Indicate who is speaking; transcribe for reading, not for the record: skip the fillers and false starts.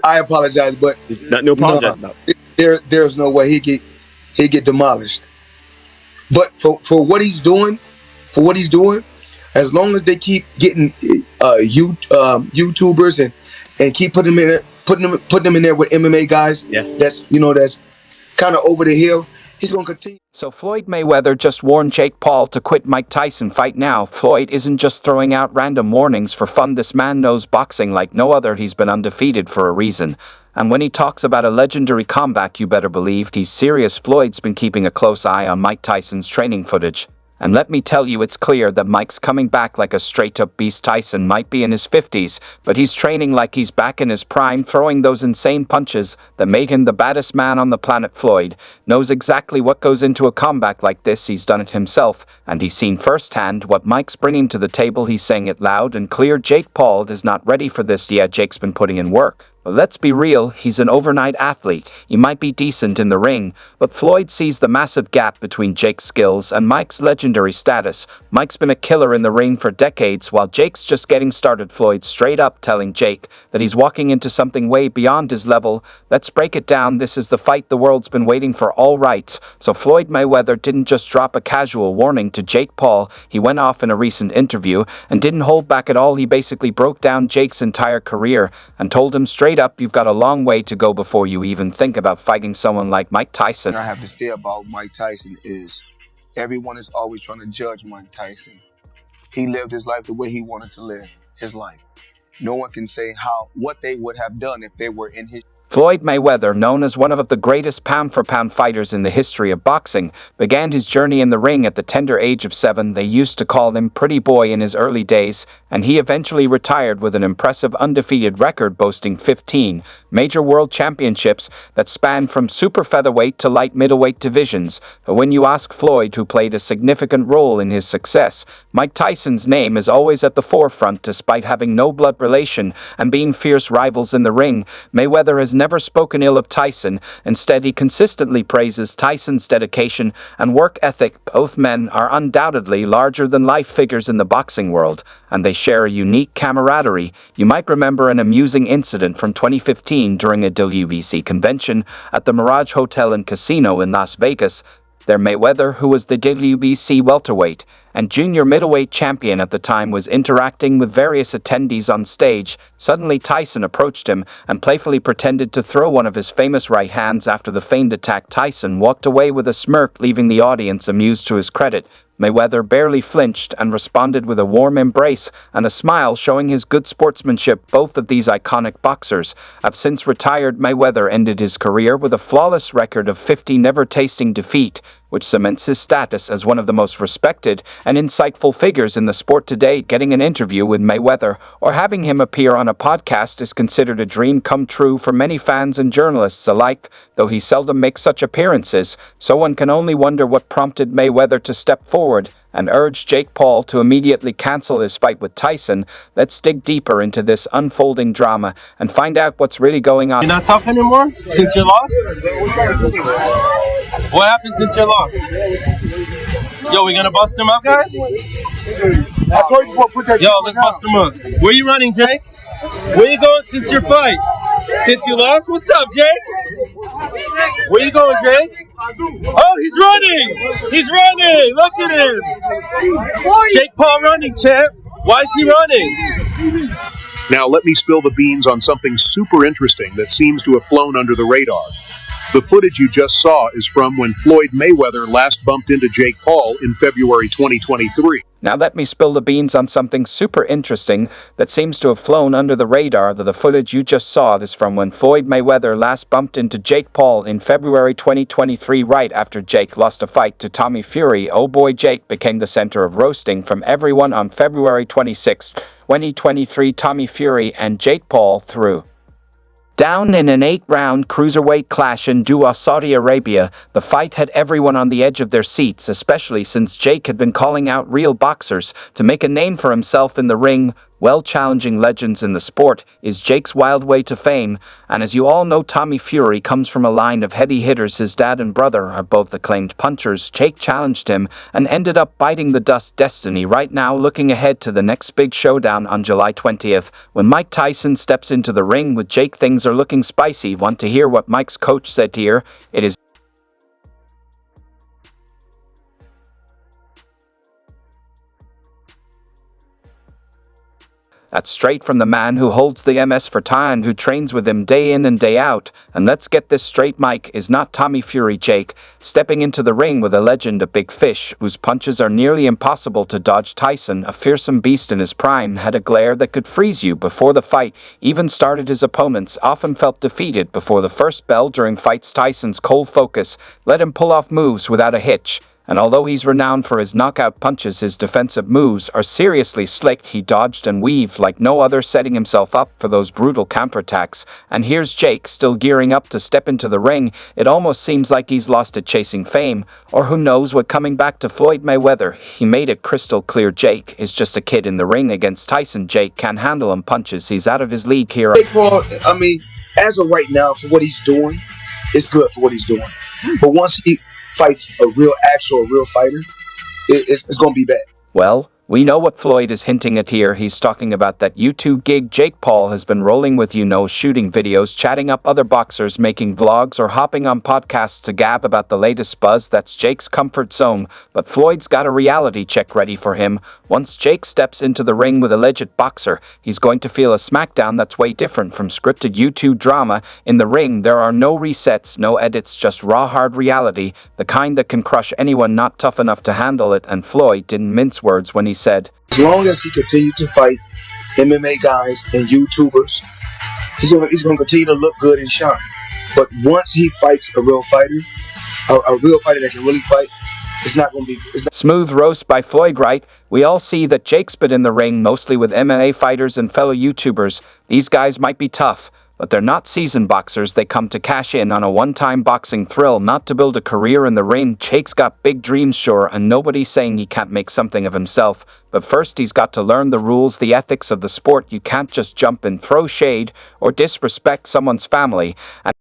Speaker 1: I apologize, but
Speaker 2: No apologize about.
Speaker 1: There's no way he get demolished. But for what he's doing, as long as they keep getting YouTubers and keep putting them in there with MMA guys, that's kind of over the hill. He's going to continue.
Speaker 3: So Floyd Mayweather just warned Jake Paul to quit Mike Tyson fight now. Floyd isn't just throwing out random warnings for fun. This man knows boxing like no other. He's been undefeated for a reason. And when he talks about a legendary comeback, you better believe he's serious. Floyd's been keeping a close eye on Mike Tyson's training footage. And let me tell you, it's clear that Mike's coming back like a straight-up beast. Tyson might be in his 50s, but he's training like he's back in his prime, throwing those insane punches that made him the baddest man on the planet. Floyd knows exactly what goes into a comeback like this. He's done it himself, and he's seen firsthand what Mike's bringing to the table. He's saying it loud and clear. Jake Paul is not ready for this yet. Jake's been putting in work. But let's be real, he's an overnight athlete. He might be decent in the ring, but Floyd sees the massive gap between Jake's skills and Mike's legendary status. Mike's been a killer in the ring for decades, while Jake's just getting started. Floyd's straight up telling Jake that he's walking into something way beyond his level. Let's break it down. This is the fight the world's been waiting for, all right. So Floyd Mayweather didn't just drop a casual warning to Jake Paul. He went off in a recent interview and didn't hold back at all. He basically broke down Jake's entire career and told him straight up, you've got a long way to go before you even think about fighting someone like Mike Tyson.
Speaker 4: What I have to say about Mike Tyson is everyone is always trying to judge Mike Tyson. He lived his life the way he wanted to live his life. No one can say what they would have done if they were in his...
Speaker 3: Floyd Mayweather, known as one of the greatest pound-for-pound fighters in the history of boxing, began his journey in the ring at the tender age of 7. They used to call him Pretty Boy in his early days, and he eventually retired with an impressive undefeated record boasting 15 major world championships that spanned from super featherweight to light middleweight divisions. But when you ask Floyd, who played a significant role in his success, Mike Tyson's name is always at the forefront. Despite having no blood relation and being fierce rivals in the ring, Mayweather has never spoken ill of Tyson. Instead, he consistently praises Tyson's dedication and work ethic. Both men are undoubtedly larger-than-life figures in the boxing world, and they share a unique camaraderie. You might remember an amusing incident from 2015 during a WBC convention at the Mirage Hotel and Casino in Las Vegas. There, Mayweather, who was the WBC welterweight and junior middleweight champion at the time, was interacting with various attendees on stage. Suddenly, Tyson approached him and playfully pretended to throw one of his famous right hands. After the feigned attack, Tyson walked away with a smirk, leaving the audience amused. To his credit, Mayweather barely flinched and responded with a warm embrace and a smile, showing his good sportsmanship. Both of these iconic boxers have since retired. Mayweather ended his career with a flawless record of 50, never tasting defeat, which cements his status as one of the most respected and insightful figures in the sport today. Getting an interview with Mayweather or having him appear on a podcast is considered a dream come true for many fans and journalists alike. Though he seldom makes such appearances, so one can only wonder what prompted Mayweather to step forward and urge Jake Paul to immediately cancel his fight with Tyson. Let's dig deeper into this unfolding drama and find out what's really going on.
Speaker 5: You're not tough anymore since your loss? What happened since your loss? Yo, we gonna bust him up, guys?
Speaker 1: I told you to put that.
Speaker 5: Yo, let's bust him up. Where you running, Jake? Where you going since your fight? Since you lost? What's up, Jake? Where you going, Jake? Oh, he's running! He's running! Look at him! Jake Paul running, champ. Why is he running?
Speaker 6: Now let me spill the beans on something super interesting that seems to have flown under the radar. The footage you just saw is from when Floyd Mayweather last bumped into Jake Paul in February 2023.
Speaker 3: Now let me spill the beans on something super interesting that seems to have flown under the radar. The footage you just saw is from when Floyd Mayweather last bumped into Jake Paul in February 2023, right after Jake lost a fight to Tommy Fury. Oh boy, Jake became the center of roasting from everyone on February 26, 2023. Tommy Fury and Jake Paul threw down in an 8-round cruiserweight clash in Doha, Saudi Arabia. The fight had everyone on the edge of their seats, especially since Jake had been calling out real boxers to make a name for himself in the ring. well, challenging legends in the sport is Jake's wild way to fame, and as you all know, Tommy Fury comes from a line of heavy hitters. His dad and brother are both acclaimed punchers. Jake challenged him and ended up biting the dust. Destiny right now looking ahead to the next big showdown on July 20th, when Mike Tyson steps into the ring with Jake. Things are looking spicy. Want to hear what Mike's coach said here? It is That's straight from the man who holds the MS for Tyson, who trains with him day in and day out. And let's get this straight, Mike is not Tommy Fury. Jake, stepping into the ring with a legend, a big fish, whose punches are nearly impossible to dodge. Tyson, a fearsome beast in his prime, had a glare that could freeze you before the fight even started. His opponents often felt defeated before the first bell during fights. Tyson's cold focus let him pull off moves without a hitch. And although he's renowned for his knockout punches, his defensive moves are seriously slick. He dodged and weaved like no other, setting himself up for those brutal counterattacks. And here's Jake, still gearing up to step into the ring. It almost seems like he's lost it chasing fame, or who knows what. Coming back to Floyd Mayweather, he made it crystal clear Jake is just a kid in the ring against Tyson. Jake can't handle him punches. He's out of his league here.
Speaker 1: Jake Paul, I mean, as of right now, for what he's doing, it's good for what he's doing. But once he fights a real fighter, it's going to be bad.
Speaker 3: Well, we know what Floyd is hinting at here. He's talking about that YouTube gig. Jake Paul has been rolling with, shooting videos, chatting up other boxers, making vlogs, or hopping on podcasts to gab about the latest buzz. That's Jake's comfort zone. But Floyd's got a reality check ready for him. Once Jake steps into the ring with a legit boxer, he's going to feel a smackdown that's way different from scripted YouTube drama. In the ring, there are no resets, no edits, just raw, hard reality, the kind that can crush anyone not tough enough to handle it. And Floyd didn't mince words when he said,
Speaker 1: as long as he continues to fight MMA guys and YouTubers, he's going to continue to look good and shine. But once he fights a real fighter, a real fighter that can really fight, it's not going to be...
Speaker 3: Smooth roast by Floyd, right? We all see that Jake's been in the ring mostly with MMA fighters and fellow YouTubers. These guys might be tough, but they're not seasoned boxers. They come to cash in on a one-time boxing thrill, not to build a career in the ring. Jake's got big dreams, sure, and nobody's saying he can't make something of himself. But first, he's got to learn the rules, the ethics of the sport. You can't just jump and throw shade or disrespect someone's family. And